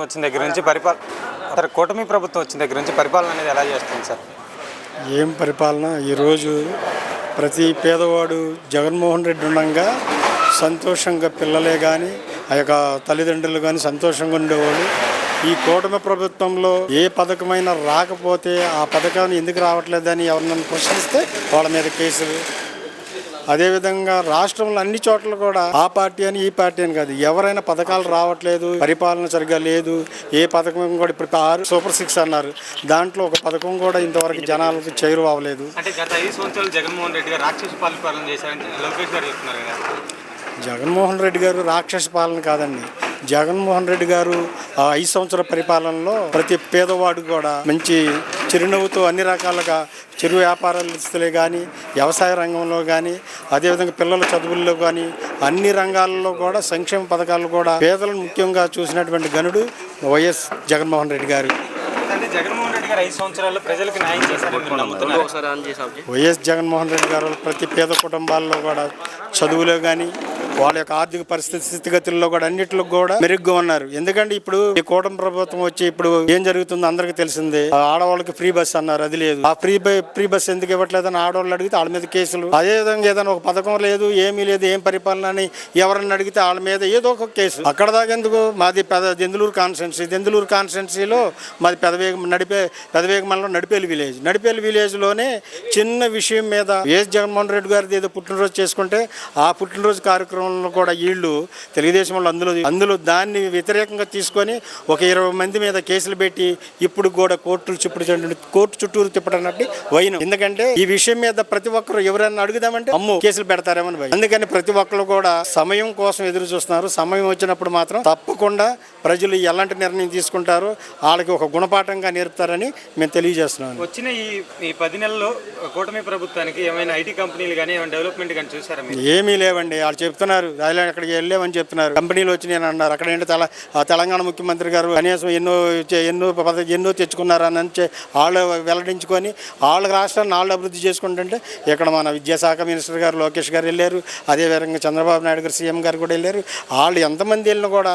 వచ్చిన దగ్గర నుంచి సార్ కూటమి ప్రభుత్వం వచ్చిన దగ్గర నుంచి పరిపాలన అనేది ఎలా చేస్తుంది సార్? ఏం పరిపాలన? ఈరోజు ప్రతి పేదవాడు జగన్మోహన్ రెడ్డి ఉండగా సంతోషంగా పిల్లలే కానీ ఆ యొక్క తల్లిదండ్రులు కానీ సంతోషంగా ఉండేవాళ్ళు. ఈ కూటమి ప్రభుత్వంలో ఏ పథకమైనా రాకపోతే ఆ పథకాన్ని ఎందుకు రావట్లేదని ఎవరినైనా ప్రశ్నిస్తే వాళ్ళ మీద కేసులు. అదేవిధంగా రాష్ట్రంలో అన్ని చోట్ల కూడా ఆ పార్టీ అని ఈ పార్టీ అని కాదు, ఎవరైనా పథకాలు రావట్లేదు, పరిపాలన సరిగ్గా లేదు, ఏ పథకం కూడా ఇప్పుడు సూపర్ 6 అన్నారు, దాంట్లో ఒక పథకం కూడా ఇంతవరకు జనాలకు చేరువవ్వలేదు. అంటే గత 5 సంవత్సరాలు జగన్మోహన్ రెడ్డి గారు రాక్షస పరిపాలన చేశారని లోకేష్ గారు చెప్తున్నారు కదా. జగన్మోహన్ రెడ్డి గారు రాక్షస పాలన కాదండి. జగన్మోహన్ రెడ్డి గారు ఆ 5 సంవత్సరాల పరిపాలనలో ప్రతి పేదవాడు కూడా మంచి చిరునవ్వుతో అన్ని రకాలుగా చిరు వ్యాపారస్తులే కానీ, వ్యవసాయ రంగంలో కానీ, అదేవిధంగా పిల్లల చదువుల్లో కానీ అన్ని రంగాల్లో కూడా సంక్షేమ పథకాలు కూడా పేదలను ముఖ్యంగా చూసినటువంటి ఘనుడు వైఎస్ జగన్మోహన్ రెడ్డి గారు. జగన్మోహన్ రెడ్డి గారు 5 సంవత్సరాల్లో ప్రజలకు న్యాయం చేశారు. వైఎస్ జగన్మోహన్ రెడ్డి గారు ప్రతి పేద కుటుంబాల్లో కూడా చదువులో కానీ వాళ్ళ యొక్క ఆర్థిక పరిస్థితి స్థితిగతుల్లో కూడా అన్నింటిలో కూడా మెరుగ్గా ఉన్నారు. ఎందుకంటే ఇప్పుడు ఈ కూటమి ప్రభుత్వం వచ్చి ఇప్పుడు ఏం జరుగుతుందో అందరికీ తెలిసిందే. ఆడవాళ్ళకి ఫ్రీ బస్ అన్నారు, అది లేదు. ఆ ఫ్రీ బస్ ఎందుకు ఇవ్వట్లేదని ఆడవాళ్ళు అడిగితే వాళ్ళ మీద కేసులు. అదేవిధంగా ఏదైనా ఒక పథకం లేదు, ఏమీ లేదు, ఏం పరిపాలన అని ఎవరన్నా అడిగితే వాళ్ళ మీద ఏదో ఒక కేసు. అక్కడ దాకా ఎందుకు? మాది దెందులూరు కాన్స్టిట్యున్సీలో మాది పెదవేగమంలో నడిపేలి విలేజ్లోనే చిన్న విషయం మీద వైఎస్ జగన్మోహన్ రెడ్డి గారిది ఏదో పుట్టినరోజు చేసుకుంటే ఆ పుట్టినరోజు కార్యక్రమం కూడా వీళ్ళు తెలుగుదేశం వాళ్ళు అందులో దాన్ని వ్యతిరేకంగా తీసుకొని ఒక 20 మంది మీద కేసులు పెట్టి ఇప్పుడు కూడా కోర్టు చుట్టూరు తిప్పడన్నట్టు వైనం. ఎందుకంటే ఈ విషయం మీద ప్రతి ఒక్కరు ఎవరైనా అడుగుదామంటే అమ్మో కేసులు పెడతారేమని భయం. అందుకని ప్రతి ఒక్కరు కూడా సమయం కోసం ఎదురు చూస్తున్నారు. సమయం వచ్చినప్పుడు మాత్రం తప్పకుండా ప్రజలు ఎలాంటి నిర్ణయం తీసుకుంటారో వాళ్ళకి ఒక గుణపాఠంగా నేర్పుతారని మేము తెలియజేస్తున్నాను. వచ్చిన ఈ 10 నెలల్లో కూటమి ప్రభుత్వానికి ఏమైనా ఐటీ కంపెనీలు కానీ ఏమైనా డెవలప్మెంట్ కానీ చూసారా? ఏమీ లేవండి. వాళ్ళు చెప్తున్నారు అక్కడికి వెళ్ళామని చెప్తున్నారు, కంపెనీలు వచ్చినాయని అన్నారు. అక్కడ ఏంటి తెలంగాణ ముఖ్యమంత్రి గారు కనీసం ఎన్నో తెచ్చుకున్నారని వాళ్ళు వెల్లడించుకొని వాళ్ళ రాష్ట్రాన్ని వాళ్ళు అభివృద్ధి చేసుకుంటుంటే ఇక్కడ మన విద్యాశాఖ మినిస్టర్ గారు లోకేష్ గారు వెళ్ళారు, అదేవిధంగా చంద్రబాబు నాయుడు గారు సీఎం గారు కూడా వెళ్ళారు. వాళ్ళు ఎంతమంది వెళ్ళినా కూడా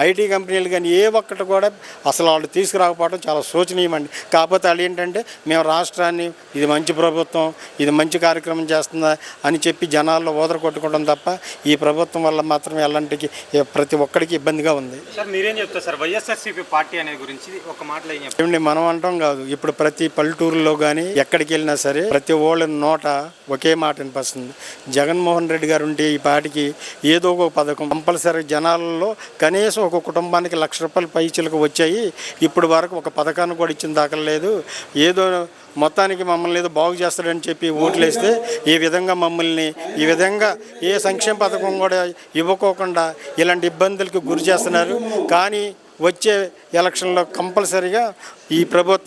ఐటీ కంపెనీలు కానీ ఏ ఒక్కటి కూడా అసలు వాళ్ళు తీసుకురాకపోవడం చాలా శోచనీయమండి. కాకపోతే వాళ్ళు ఏంటంటే మేము రాష్ట్రాన్ని ఇది మంచి ప్రభుత్వం, ఇది మంచి కార్యక్రమం చేస్తుందా అని చెప్పి జనాల్లో ఓదర కొట్టుకోవడం తప్ప ఈ ప్రభుత్వం వల్ల మాత్రం ఎలాంటికి ప్రతి ఒక్కడికి ఇబ్బందిగా ఉంది. సార్ మీరేం చెప్తారు సార్ వైఎస్ఆర్సీపీ పార్టీ అనే గురించి ఒక మాటలో ఏమండి? మనం అంటాం కాదు, ఇప్పుడు ప్రతి పల్లెటూరులో కానీ ఎక్కడికి వెళ్ళినా సరే ప్రతి వాళ్ళ నోట ఒకే మాట వినిపిస్తుంది, జగన్మోహన్ రెడ్డి గారు ఉంటే ఈ పార్టీకి ఏదో ఒక పథకం కంపల్సరీ జనాలలో కనీసం ఒక కుటుంబానికి ₹1,00,000 పైచీలకు వచ్చాయి. ఇప్పుడు వరకు ఒక పథకాన్ని కూడా ఇచ్చిన దాఖలు లేదు. ఏదో మొత్తానికి మమ్మల్ని ఏదో బాగు చేస్తాడని చెప్పి ఓట్లేస్తే ఈ విధంగా ఏ సంక్షేమ పథకం కూడా ఇవ్వకోకుండా ఇలాంటి ఇబ్బందులకు గురి చేస్తున్నారు. కానీ వచ్చే ఎలక్షన్లో కంపల్సరీగా ఈ ప్రభుత్వం